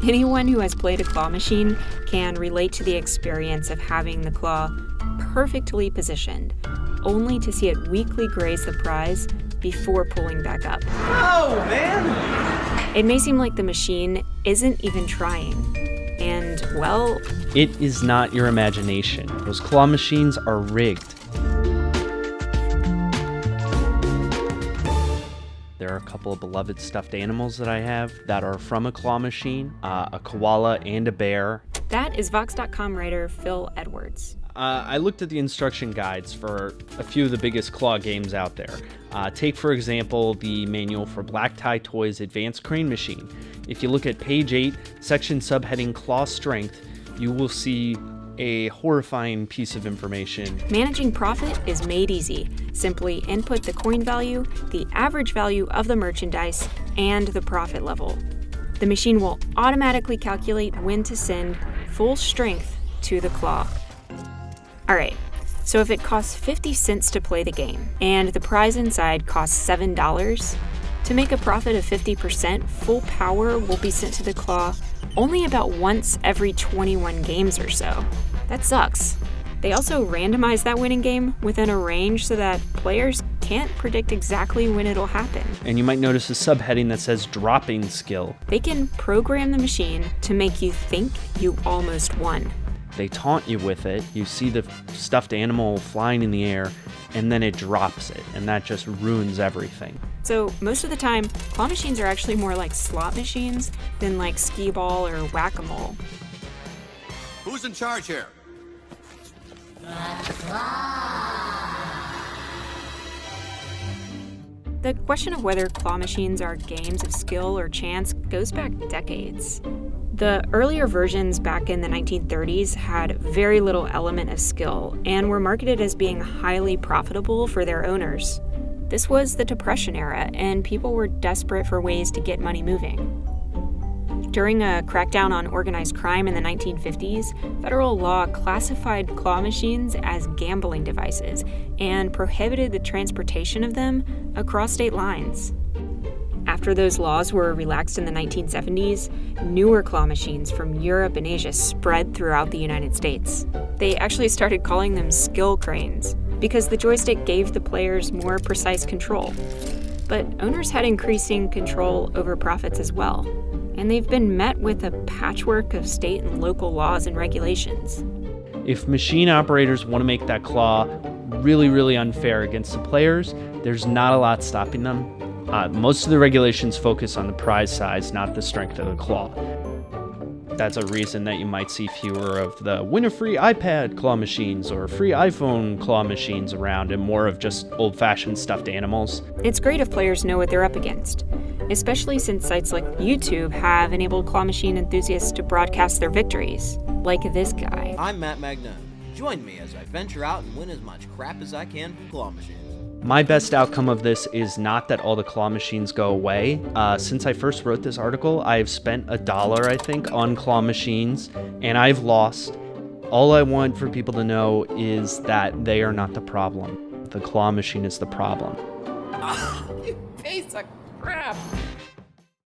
Anyone who has played a claw machine can relate to the experience of having the claw perfectly positioned, only to see it weakly graze the prize before pulling back up. Oh, man! It may seem like the machine isn't even trying. And, well, it is not your imagination. Those claw machines are rigged. There are a couple of beloved stuffed animals that I have that are from a claw machine, a koala and a bear. That is Vox.com writer Phil Edwards. I looked at the instruction guides for a few of the biggest claw games out there. Take, for example, the manual for Black Tie Toys Advanced Crane Machine. If you look at page 8, section subheading Claw Strength, you will see a horrifying piece of information. Managing profit is made easy. Simply input the coin value, the average value of the merchandise, and the profit level. The machine will automatically calculate when to send full strength to the claw. Alright, so if it costs 50 cents to play the game, and the prize inside costs $7, to make a profit of 50%, full power will be sent to the claw only about once every 21 games or so. That sucks. They also randomize that winning game within a range so that players can't predict exactly when it'll happen. And you might notice a subheading that says dropping skill. They can program the machine to make you think you almost won. They taunt you with it. You see the stuffed animal flying in the air, and then it drops it, and that just ruins everything. So most of the time, claw machines are actually more like slot machines than like skee-ball or whack-a-mole. Who's in charge here? The question of whether claw machines are games of skill or chance goes back decades. The earlier versions back in the 1930s had very little element of skill and were marketed as being highly profitable for their owners. This was the Depression era, and people were desperate for ways to get money moving. During a crackdown on organized crime in the 1950s, federal law classified claw machines as gambling devices and prohibited the transportation of them across state lines. After those laws were relaxed in the 1970s, newer claw machines from Europe and Asia spread throughout the United States. They actually started calling them skill cranes because the joystick gave the players more precise control. But owners had increasing control over profits as well, and they've been met with a patchwork of state and local laws and regulations. If machine operators want to make that claw really, really unfair against the players, there's not a lot stopping them. Most of the regulations focus on the prize size, not the strength of the claw. That's a reason that you might see fewer of the win a free iPad claw machines or free iPhone claw machines around and more of just old-fashioned stuffed animals. It's great if players know what they're up against, especially since sites like YouTube have enabled claw machine enthusiasts to broadcast their victories, like this guy. I'm Matt Magna. Join me as I venture out and win as much crap as I can from claw machines. My best outcome of this is not that all the claw machines go away. Since I first wrote this article, I have spent $1, I think, on claw machines, and I've lost. All I want for people to know is that they are not the problem. The claw machine is the problem. You piece of crap!